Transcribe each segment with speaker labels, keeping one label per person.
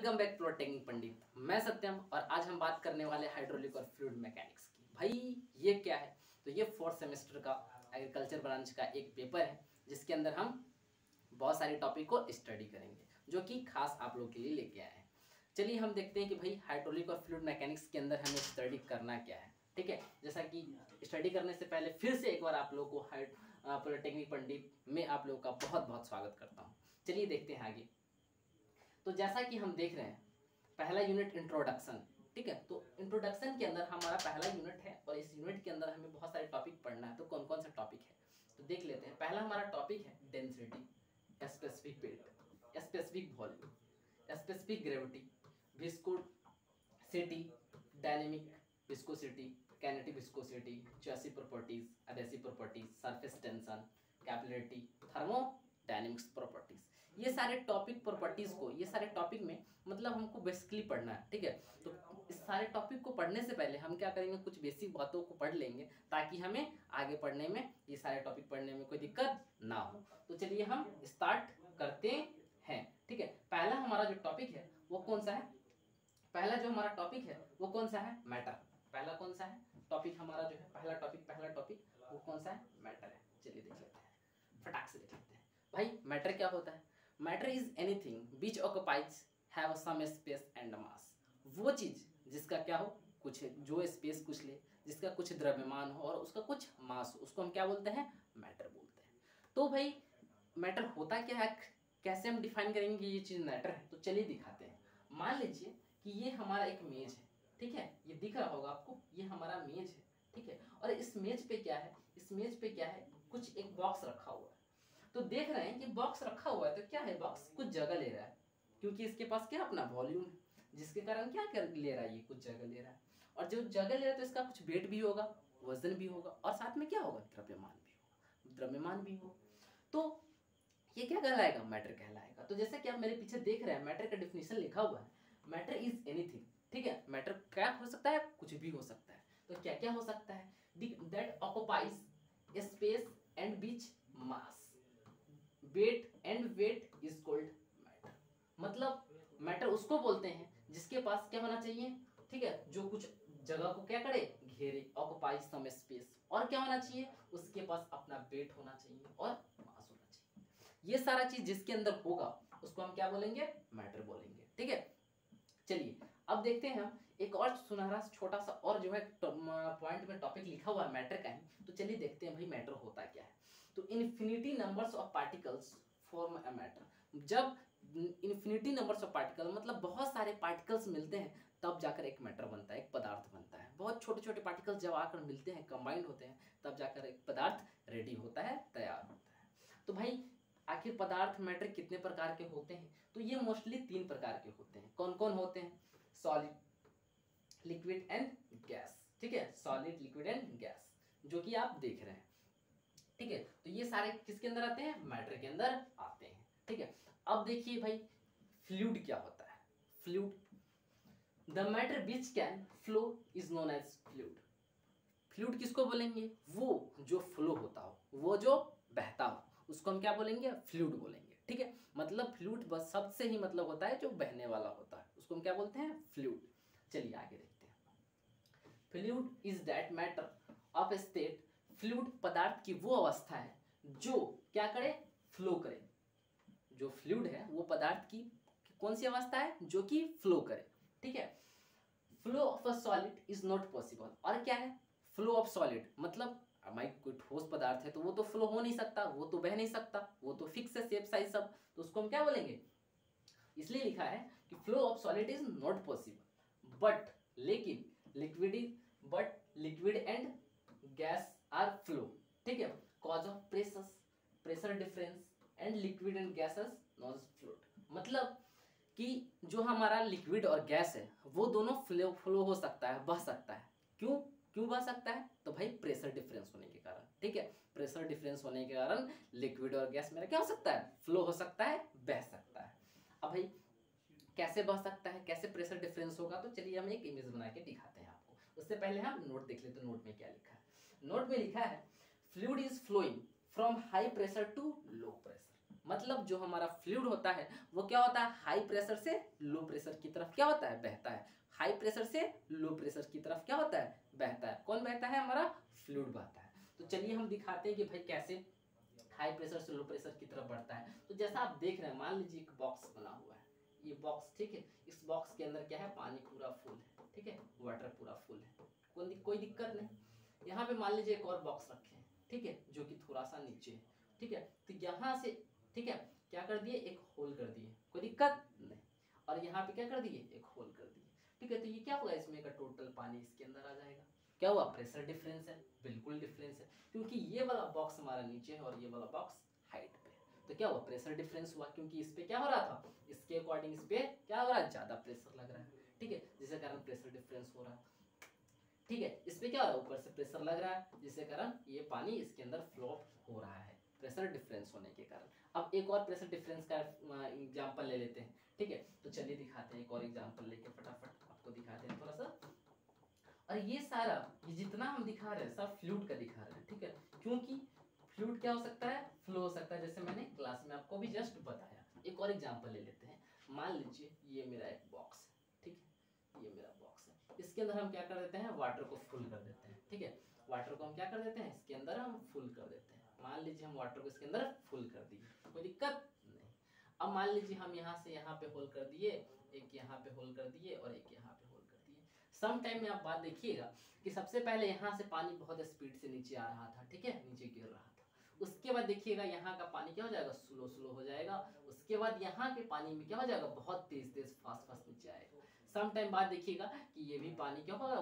Speaker 1: Welcome back to technique पंडित। मैं सत्यम और आज हम बात करने वाले हाइड्रोलिक और फ्लूइड मैकेनिक्स की। भाई ये क्या है? तो ये 4th सेमेस्टर का एग्रीकल्चर ब्रांच का एक पेपर है जिसके अंदर हम बहुत सारे टॉपिक को स्टडी करेंगे जो कि खास आप लोग के लिए लेके आए हैं। चलिए हम देखते हैं कि भाई हाइड्रोलिक और फ्लूइड मैकेनिक्स के अंदर हमें स्टडी करना क्या है। ठीक है, जैसा कि स्टडी करने से पहले फिर से एक बार आप लोगों को पॉलिटेक्निक पंडित में आप लोगों का बहुत बहुत स्वागत करता हूँ। चलिए देखते हैं आगे। तो जैसा कि हम देख रहे हैं पहला यूनिट इंट्रोडक्शन। ठीक है, तो इंट्रोडक्शन के अंदर हमारा पहला यूनिट है और इस यूनिट के अंदर हमें बहुत सारे टॉपिक पढ़ना है। तो कौन कौन सा टॉपिक है तो देख लेते हैं। पहला हमारा टॉपिक है density, specific weight, specific volume, specific gravity, viscosity, dynamic viscosity, kinematic viscosity, cohesive properties, adhesive properties, surface tension, capillarity, thermodynamics properties. ये सारे टॉपिक प्रॉपर्टीज को ये सारे टॉपिक में मतलब हमको बेसिकली पढ़ना है। ठीक है, तो इस सारे टॉपिक को पढ़ने से पहले हम क्या करेंगे, कुछ बेसिक बातों को पढ़ लेंगे ताकि हमें आगे पढ़ने में ये सारे टॉपिक पढ़ने में कोई दिक्कत ना हो। तो चलिए हम स्टार्ट करते हैं। ठीक है, पहला हमारा जो टॉपिक है वो कौन सा है? पहला जो हमारा टॉपिक है वो कौन सा है? मैटर। पहला कौन सा है टॉपिक हमारा जो है पहला टॉपिक वो कौन सा है? मैटर है। चलिए देख लेते हैं, फटाक से देख लेते हैं। भाई मैटर क्या होता है? Matter is anything which occupies have some space and mass. वो चीज जिसका क्या हो, कुछ जो स्पेस कुछ ले, जिसका कुछ द्रव्यमान हो और उसका कुछ मास हो, उसको हम क्या बोलते हैं? मैटर बोलते हैं। तो भाई मैटर होता क्या है, कैसे हम डिफाइन करेंगे कि ये चीज मैटर है? तो चलिए दिखाते हैं। मान लीजिए कि ये हमारा एक मेज है। ठीक है, ये दिख रहा होगा आपको, ये हमारा मेज है। ठीक है, और इस मेज पे क्या है? इस मेज पे क्या है? कुछ एक बॉक्स रखा हुआ है। तो देख रहे हैं कि बॉक्स रखा हुआ है तो क्या है, बॉक्स कुछ जगह ले रहा है क्योंकि इसके पास क्या अपना वॉल्यूम है, जिसके कारण क्या कर ले रहा है, ये कुछ जगह ले रहा है। और जो जगह ले रहा है तो इसका कुछ वेट भी होगा, वजन भी होगा और साथ में क्या होगा, द्रव्यमान भी होगा। तो ये क्या कहलाएगा? मैटर कहलाएगा। तो जैसे कि आप मेरे पीछे देख रहे हैं, मैटर का डिफिनेशन लिखा हुआ है, मैटर इज एनीथिंग। ठीक है, मैटर क्या हो सकता है? कुछ भी हो सकता है। तो क्या क्या हो सकता है? That occupies space and beach mass, weight and weight is called matter. मतलब मैटर उसको बोलते हैं जिसके पास क्या होना चाहिए? ठीक है, जो कुछ जगह को क्या करे, घेरे, ऑक्युपाइज सम स्पेस, और क्या होना चाहिए? उसके पास अपना वेट होना चाहिए और मास होना चाहिए। ये सारा चीज जिसके अंदर होगा उसको हम क्या बोलेंगे? मैटर बोलेंगे। ठीक है, चलिए अब देखते हैं हम एक और सुनहरा छोटा सा और जो है पॉइंट में टॉपिक लिखा हुआ है मैटर का ही। तो चलिए देखते हैं भाई मैटर होता क्या है। तो infinity numbers of particles form a matter. जब इन्फिनिटी नंबर्स ऑफ पार्टिकल मतलब बहुत सारे पार्टिकल्स मिलते हैं तब जाकर एक मैटर बनता है, एक पदार्थ बनता है। बहुत छोटे छोटे पार्टिकल्स जब आकर मिलते हैं, कंबाइंड होते हैं, तब जाकर एक पदार्थ रेडी होता है, तैयार होता है। तो भाई आखिर पदार्थ मैटर कितने प्रकार के होते हैं? तो ये मोस्टली 3 प्रकार के होते हैं। कौन कौन होते हैं? Solid, liquid and gas. ठीक है, सॉलिड, लिक्विड एंड गैस, जो कि आप देख रहे हैं। ठीक है, तो ये सारे किसके अंदर आते हैं? मैटर के अंदर आते हैं। ठीक है, अब देखिए भाई फ्लूइड क्या होता है? Fluid, the matter which can flow is known as fluid. Fluid किसको बोलेंगे? वो जो फ्लो होता हो, वो जो बहता हो, उसको हम क्या बोलेंगे? फ्लूइड बोलेंगे। ठीक है, मतलब फ्लूइड बस शब्द से ही मतलब होता है जो बहने वाला होता है, उसको हम क्या बोलते हैं? फ्लूइड। चलिए आगे देखते हैं। Fluid is that matter of state. Fluid पदार्थ की वो अवस्था है जो क्या करे? फ्लो करे। जो फ्लूइड है वो पदार्थ की कौन सी अवस्था है? जो कि फ्लो करे। ठीक है, flow of a solid is not possible. और क्या है फ्लो ऑफ सॉलिड? मतलब हमारी कोई ठोस पदार्थ है तो वो तो फ्लो हो नहीं सकता, वो तो बह नहीं सकता, वो तो फिक्स है शेप साइज सब, तो उसको हम क्या बोलेंगे? इसलिए लिखा है कि flow of solid is not possible but लेकिन liquid and gas are flow. ठीक है, cause of pressure difference and liquid and gases not float. मतलब कि जो हमारा लिक्विड और गैस है वो दोनों फ्लो हो सकता है, बह सकता है। क्यों बह सकता है? तो भाई प्रेशर डिफरेंस होने के कारण। ठीक है, प्रेशर डिफरेंस होने के कारण लिक्विड और गैस मेरा क्या हो सकता है? फ्लो हो सकता है, बह सकता है। अब भाई कैसे बह सकता है, कैसे प्रेशर डिफरेंस होगा? तो चलिए हम एक इमेज बना के दिखाते हैं आपको। उससे पहले हम नोट देख लेते हैं, नोट में क्या लिखा है। नोट में लिखा है fluid is flowing from high pressure to low pressure. मतलब जो हमारा फ्लूइड होता है वो क्या होता है, हाई प्रेशर से लो प्रेशर की तरफ क्या होता है, बहता है। हाई प्रेशर से लो प्रेशर की तरफ क्या होता है, बहता है। कौन बहता है, हमारा फ्लूइड बहता है। तो चलिए हम दिखाते हैं कि भाई कैसे हाई प्रेशर से लो प्रेशर की तरफ बढ़ता है। तो जैसा आप देख रहे हैं, मान लीजिए एक बॉक्स बना हुआ है, ये बॉक्स, ठीक है। इस बॉक्स के अंदर क्या है, पानी पूरा फुल है, ठीक है, वाटर पूरा फुल है, कोई दिक्कत नहीं। यहाँ पे मान लीजिए एक और बॉक्स रखे हैं, ठीक है, जो कि थोड़ा सा नीचे है, ठीक है। तो यहाँ से, ठीक है, क्या कर दिए, एक होल कर दिए, कोई दिक्कत नहीं। और यहाँ पे क्या कर दिए, एक होल कर दिए, ठीक है। तो ये क्या होगा, इसमें का टोटल पानी इसके अंदर आ जाएगा। क्या हुआ, प्रेशर डिफरेंस है, बिल्कुल डिफरेंस है, क्योंकि ये वाला बॉक्स हमारा नीचे है और ये वाला बॉक्स हाइट पे। तो क्या हुआ, प्रेशर डिफरेंस हुआ, क्योंकि इस पे क्या हो रहा था, इसके अकॉर्डिंग इस पे क्या हो रहा है, ज्यादा प्रेशर लग रहा है, ठीक है, जिसके कारण प्रेशर डिफरेंस हो रहा है, ठीक है। इस पे क्या हो रहा है, ऊपर से प्रेशर लग रहा है, जिसके कारण ये पानी इसके अंदर फ्लो हो रहा है, प्रेशर डिफरेंस होने के कारण। अब एक और प्रेशर डिफरेंस का एग्जांपल ले लेते हैं, ठीक है। तो चलिए दिखाते हैं, एक और एग्जांपल लेके फटाफट आपको दिखाते हैं थोड़ा सा। और ये सारा, ये जितना हम दिखा रहे हैं सब फ्लूइड का दिखा रहे हैं, ठीक है, क्योंकि फ्लूइड क्या हो सकता है, फ्लो हो सकता है, जैसे मैंने क्लास में आपको भी जस्ट बताया। एक और एग्जांपल ले लेते हैं, मान लीजिए ये मेरा एक बॉक्स है, ठीक है, ये मेरा बॉक्स है, इसके अंदर हम क्या कर देते हैं, वाटर को फुल कर देते हैं, ठीक है। वाटर को हम क्या कर देते हैं, इसके अंदर हम फुल कर देते हैं। मान लीजिए हम वाटर को इसके अंदर फुल कर दिए, कोई दिक्कत नहीं। अब मान लीजिए हम यहाँ से यहाँ पे होल कर दिए, एक यहाँ पे होल कर दिए और एक यहाँ पे होल कर दिए। सम टाइम में आप बात देखिएगा कि सबसे पहले यहाँ से पानी बहुत स्पीड से नीचे आ रहा था, ठीक है, नीचे गिर रहा था। उसके बाद देखिएगा यहाँ का पानी क्या हो जाएगा, स्लो स्लो हो जाएगा। उसके बाद यहाँ के पानी में क्या हो जाएगा, बहुत तेज तेज फास्ट फास्ट नीचे आएगा। सम टाइम बाद देखिएगा कि ये भी पानी क्या होगा,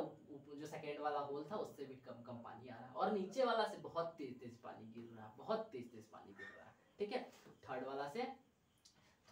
Speaker 1: जो सेकेंड वाला होल था उससे भी कम कम पानी आ रहा है, और नीचे वाला से बहुत तेज तेज पानी गिर रहा है, बहुत तेज तेज पानी गिर रहा है, ठीक है। थर्ड वाला से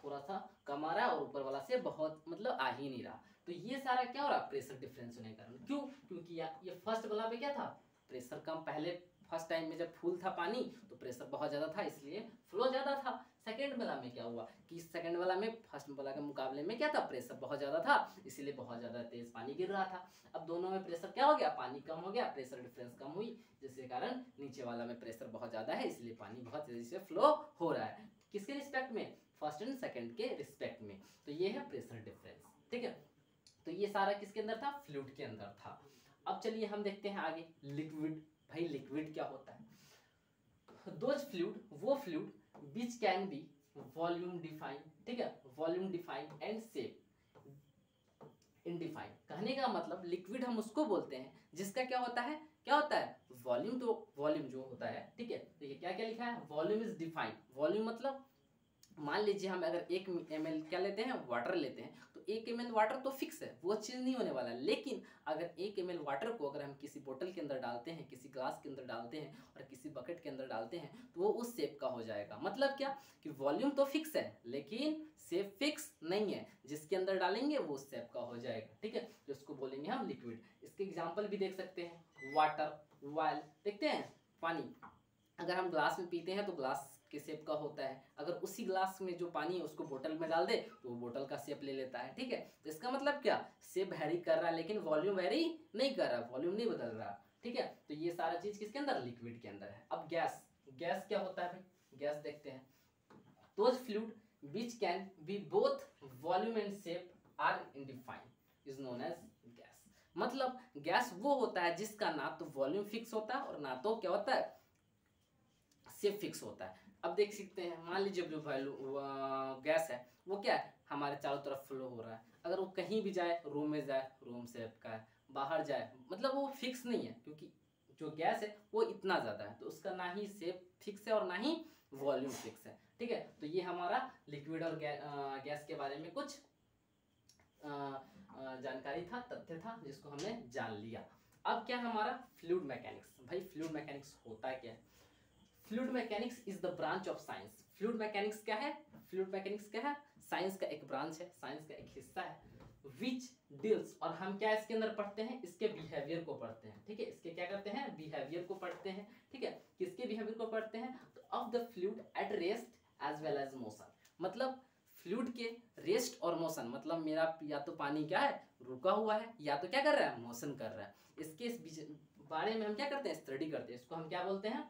Speaker 1: थोड़ा सा कम आ रहा है और ऊपर वाला से बहुत मतलब आ ही नहीं रहा। तो ये सारा क्या हो रहा है, प्रेशर डिफरेंस होने के कारण। क्यों, क्योंकि ये फर्स्ट वाला पे क्या था, प्रेशर कम, पहले फर्स्ट टाइम में जब फुल था पानी तो प्रेशर बहुत ज़्यादा था, इसलिए फ्लो ज़्यादा था। सेकेंड वाला में क्या हुआ कि सेकेंड वाला में फर्स्ट वाला के मुकाबले में क्या था, प्रेशर बहुत ज़्यादा था, इसीलिए बहुत ज़्यादा तेज पानी गिर रहा था। अब दोनों में प्रेशर क्या हो गया, पानी कम हो गया, प्रेशर डिफरेंस कम हुई, जिसके कारण नीचे वाला में प्रेशर बहुत ज़्यादा है, इसलिए पानी बहुत तेजी से फ्लो हो रहा है। किसके रिस्पेक्ट में, फर्स्ट एंड सेकंड के रिस्पेक्ट में। तो ये है प्रेशर डिफरेंस, ठीक है। तो ये सारा किसके अंदर था, फ्लूइड के अंदर था। अब चलिए हम देखते हैं आगे, लिक्विड। भाई लिक्विड क्या होता है, दोज फ्लूइड, वो fluid which can be volume define, ठीक है, वॉल्यूम डिफाइन एंड शेप इनडिफाइंड। कहने का मतलब लिक्विड हम उसको बोलते हैं जिसका क्या होता है, क्या होता है, वॉल्यूम। तो वॉल्यूम जो होता है, ठीक है, तो ये क्या क्या लिखा है, वॉल्यूम इज डिफाइंड। वॉल्यूम मतलब मान लीजिए हम अगर 1 ml क्या लेते हैं, वाटर लेते हैं, तो 1 ml वाटर तो फिक्स है, वो चेंज नहीं होने वाला है। लेकिन अगर 1 ml वाटर को अगर हम किसी बोतल के अंदर डालते हैं, किसी ग्लास के अंदर डालते हैं और किसी बकेट के अंदर डालते हैं, तो वो उस शेप का हो जाएगा। मतलब क्या कि वॉल्यूम तो फिक्स है लेकिन शेप फिक्स नहीं है, जिसके अंदर डालेंगे वो उस शेप का हो जाएगा, ठीक है, तो इसको बोलेंगे हम लिक्विड। इसके एग्जाम्पल भी देख सकते हैं, वाटर, वायल, देखते हैं पानी, अगर हम ग्लास में पीते हैं तो ग्लास के शेप का होता है, अगर उसी ग्लास में जो पानी है उसको बोतल में डाल दे तो वो बोतल का शेप ले लेता है, ठीक है। तो इसका मतलब क्या, शेप वेरी कर रहा है लेकिन वॉल्यूम वेरी नहीं कर रहा, वॉल्यूम नहीं बदल रहा, ठीक है। तो ये सारा चीज किसके अंदर, लिक्विड के अंदर है। अब गैस, गैस क्या होता है भाई, गैस देखते हैं, those fluid which can be both volume and shape are undefined is known as gas. मतलब गैस वो होता है जिसका ना तो वॉल्यूम फिक्स होता है और ना तो क्या होता है, शेप फिक्स होता है। अब देख सकते हैं, मान लीजिए जो वैल्यू गैस है वो क्या है, हमारे चारों तरफ फ्लो हो रहा है, अगर वो कहीं भी जाए, रूम में जाए रूम शेप का है, बाहर जाए मतलब वो फिक्स नहीं है, क्योंकि जो गैस है वो इतना ज़्यादा है, तो उसका ना ही शेप फिक्स है और ना ही वॉल्यूम फिक्स है, ठीक है। तो ये हमारा लिक्विड और गैस के बारे में कुछ जानकारी था, तथ्य था, जिसको हमने जान लिया। अब क्या हमारा फ्लूइड मैकेनिक्स। भाई फ्लूइड मैकेनिक्स होता क्या है, fluid mechanics is the branch of science. Fluid mechanics क्या है, फ्लूइड मैकेनिक्स क्या है, साइंस का एक ब्रांच है, साइंस का एक हिस्सा है, विच डील्स, और हम क्या इसके अंदर पढ़ते हैं, इसके बिहेवियर को पढ़ते हैं, ठीक है, इसके क्या करते हैं, बिहेवियर को पढ़ते हैं, ठीक है। किसके बिहेवियर को पढ़ते हैं, तो of the fluid at rest as well as motion. मतलब फ्लूइड के रेस्ट और मोशन, मतलब मेरा या तो पानी क्या है, रुका हुआ है, या तो क्या कर रहा है, मोशन कर रहा है। इसके इस बारे में हम क्या करते हैं, स्टडी करते हैं। इसको हम क्या बोलते हैं,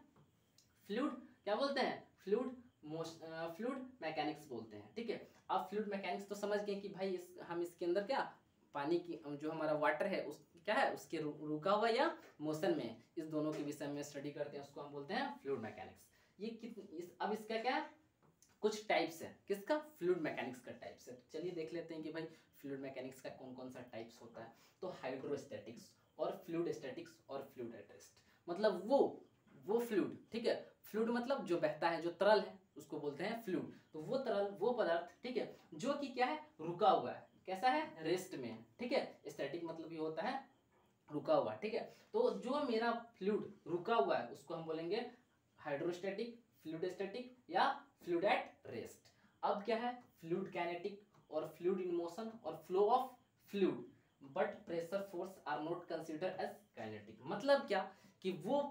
Speaker 1: फ्लूइड क्या बोलते हैं, फ्लूइड फ्लूइड मैकेनिक्स बोलते हैं। ठीक है, अब फ्लूइड मैकेनिक्स तो समझ गए कि भाई हम इसके अंदर क्या पानी की जो हमारा वाटर है उस क्या है उसके रुका हुआ या मोशन में, इस दोनों के विषय में स्टडी करते हैं, उसको हम बोलते हैं फ्लूइड मैकेनिक्स। ये अब इसका क्या कुछ टाइप्स है, किसका फ्लूइड मैकेनिक्स का टाइप्स है। चलिए देख लेते हैं कि भाई फ्लूइड मैकेनिक्स का कौन कौन सा टाइप्स होता है। तो हाइड्रोस्टैटिक्स और फ्लूइड स्टैटिक्स और फ्लूइड एट रेस्ट, मतलब वो फ्लूइड, ठीक है, फ्लूइड मतलब जो बहता है, जो तरल है, उसको बोलते हैं फ्लूइड। तो वो तरल, वो पदार्थ, ठीक है, जो कि क्या है रुका हुआ है, कैसा है रेस्ट में है। ठीक है, स्टैटिक मतलब ये होता है रुका हुआ। ठीक है, तो जो मेरा फ्लूइड रुका हुआ है उसको हम बोलेंगे हाइड्रोस्टैटिक, फ्लूइड स्टैटिक या फ्लूइड एट रेस्ट। अब क्या है फ्लूइड काइनेटिक और फ्लूइड इन मोशन और flow of fluid, but pressure force are not consider as kinetic. मतलब क्या कि वो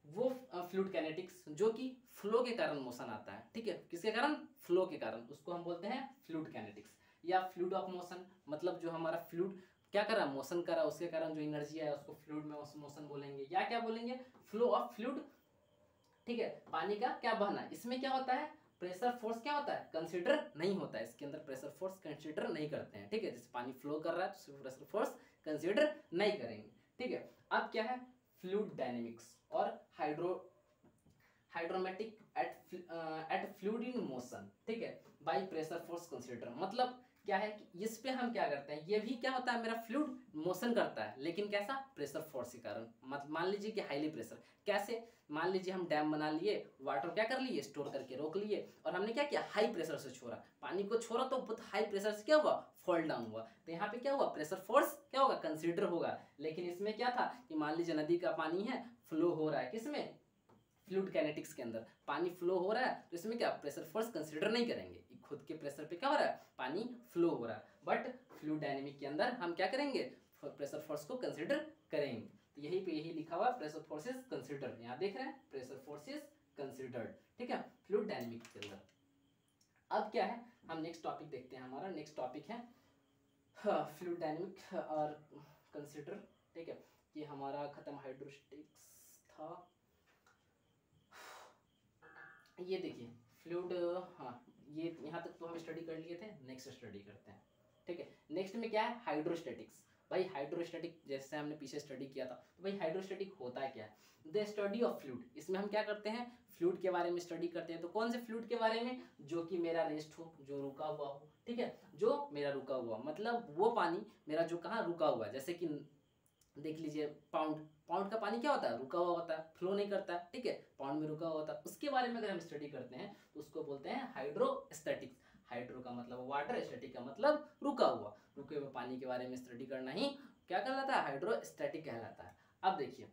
Speaker 1: फ्लूइड काइनेटिक्स जो कि फ्लो के कारण मोशन आता है, ठीक है, किसके कारण, फ्लो के कारण, उसको हम बोलते हैं फ्लूइड काइनेटिक्स। या फ्लूइड ऑफ मोशन, मतलब जो हमारा फ्लूइड क्या कर रहा है, मोशन कर रहा है, उसके कारण जो एनर्जी है उसको फ्लूइड में मोशन बोलेंगे। या क्या बोलेंगे, फ्लो ऑफ फ्लूइड। ठीक है, पानी का क्या बहना, इसमें क्या होता है प्रेशर फोर्स क्या होता है कंसीडर नहीं होता है, इसके अंदर प्रेशर फोर्स कंसीडर नहीं करते हैं। ठीक है, जैसे पानी फ्लो कर रहा है तो प्रेशर फोर्स कंसीडर नहीं करेंगे। ठीक है, अब क्या है फ्लूइड डायनेमिक्स और हाइड्रोमेटिक एट फ्लूइड इन मोशन। ठीक है, बाय प्रेशर फोर्स कंसीडर, मतलब क्या है कि इस पे हम क्या करते हैं, ये भी क्या होता है मेरा फ्लूइड मोशन करता है, लेकिन कैसा प्रेशर फोर्स के कारण। मान लीजिए कि हाईली प्रेशर, कैसे, मान लीजिए हम डैम बना लिए, वाटर क्या कर लिए स्टोर करके रोक लिए, और हमने क्या किया हाई प्रेशर से छोड़ा, पानी को छोड़ा तो बहुत हाई प्रेशर से क्या हुआ फॉल डाउन हुआ, तो यहाँ पे क्या हुआ प्रेशर फोर्स क्या होगा कंसीडर होगा। लेकिन इसमें क्या था कि मान लीजिए नदी का पानी है, फ्लो हो रहा है, किसमें फ्लूइड काइनेटिक्स के अंदर पानी फ्लो हो रहा है, तो इसमें क्या प्रेशर फोर्स कंसीडर नहीं करेंगे, खुद के प्रेशर पे क्या हो रहा है पानी फ्लो हो रहा है। बट फ्लूइड डायनेमिक के अंदर हम क्या करेंगे प्रेशर फोर्स को कंसीडर करेंगे। तो यही पे यही लिखा हुआ प्रेशर फोर्स इज कंसीडर्ड, यहाँ देख रहे हैं प्रेशर फोर्स इज कंसीडर्ड। ठीक है, फ्लूइड डायनेमिक के अंदर। अब क्या है हम नेक्स्ट टॉपिक देखते हैं, हमारा नेक्स्ट टॉपिक है फ्लूइड डायनेमिक और कंसीडर। ठीक है, ये हमारा खत्म हाइड्रोस्टैटिक्स था। ये देखिए फ्लूइड, हाँ ये यहाँ तक तो हम स्टडी कर लिए थे, नेक्स्ट स्टडी करते हैं। ठीक है, नेक्स्ट में क्या है हाइड्रोस्टैटिक्स। भाई हाइड्रोस्टैटिक जैसे हमने पीछे स्टडी किया था, तो भाई हाइड्रोस्टैटिक होता क्या है, द स्टडी ऑफ फ्लूइड। इसमें हम क्या करते हैं फ्लूइड के बारे में स्टडी करते हैं। तो कौन से फ्लूइड के बारे में, जो कि मेरा रेस्ट हो, जो रुका हुआ हो। ठीक है, जो मेरा रुका हुआ मतलब वो पानी मेरा जो कहाँ रुका हुआ है, जैसे कि देख लीजिए पाउंड का पानी क्या होता है रुका हुआ होता है, फ्लो नहीं करता है। ठीक है, पाउंड में रुका हुआ होता है, उसके बारे में अगर हम स्टडी करते हैं तो उसको बोलते हैं हाइड्रोस्टैटिक्स। हाइड्रो का मतलब वाटर, स्टैटिक का मतलब रुका हुआ, रुके हुए पानी के बारे में स्टडी करना ही क्या कहलाता है हाइड्रोस्टैटिक कहलाता है। अब देखिए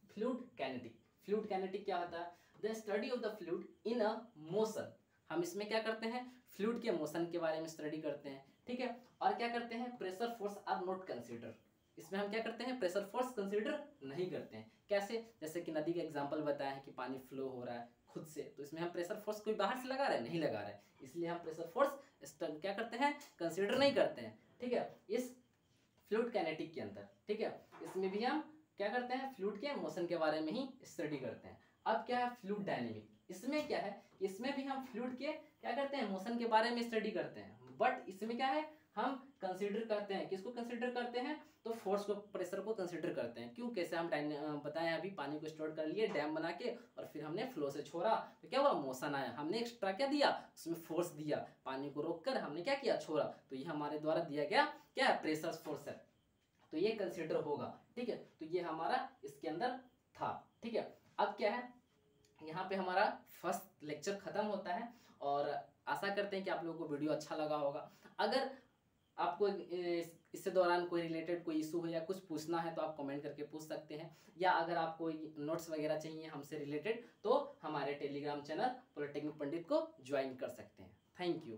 Speaker 1: फ्लूइड काइनेटिक। फ्लूइड काइनेटिक क्या होता है, the study of the fluid in a motion. हम इसमें क्या करते हैं फ्लूइड के मोशन के बारे में स्टडी करते हैं। ठीक है, और क्या करते हैं pressure force are not consider. इसमें हम क्या करते हैं प्रेशर फोर्स कंसीडर नहीं करते हैं। कैसे, जैसे कि नदी का एग्जांपल बताया है कि पानी फ्लो हो रहा है खुद से, तो इसमें हम प्रेशर फोर्स कोई बाहर से लगा रहे हैं, नहीं लगा रहे हैं, इसलिए हम प्रेशर फोर्स क्या करते हैं कंसीडर नहीं करते हैं। ठीक है, इस फ्लूइड काइनेटिक के अंदर। ठीक है, इसमें भी हम क्या करते हैं फ्लूइड के मोशन के बारे में ही स्टडी करते हैं। अब क्या है फ्लूइड डायनेमिक, इसमें क्या है इसमें भी हम फ्लूइड के क्या करते हैं मोशन के बारे में स्टडी करते हैं, बट इसमें क्या है हम कंसीडर करते हैं, किसको कंसीडर करते हैं तो फोर्स को, प्रेशर को कंसीडर करते हैं। क्यों, कैसे हम बताएं अभी, पानी को स्टोर कर लिए डैम बना के और फिर हमने फ्लो से छोड़ा तो क्या हुआ मोशन आया, हमने एक्स्ट्रा क्या दिया उसमें फोर्स दिया, पानी को रोक कर हमने क्या किया छोड़ा, तो ये हमारे द्वारा दिया गया क्या है प्रेशर फोर्स है, तो ये कंसीडर होगा। ठीक है, तो ये हमारा इसके अंदर था। ठीक है, अब क्या है यहाँ पे हमारा फर्स्ट लेक्चर खत्म होता है, और आशा करते हैं कि आप लोगों को वीडियो अच्छा लगा होगा। अगर आपको इससे दौरान कोई रिलेटेड कोई इशू है या कुछ पूछना है तो आप कमेंट करके पूछ सकते हैं, या अगर आपको नोट्स वगैरह चाहिए हमसे रिलेटेड तो हमारे टेलीग्राम चैनल पॉलिटेक्निक पंडित को ज्वाइन कर सकते हैं। Thank you.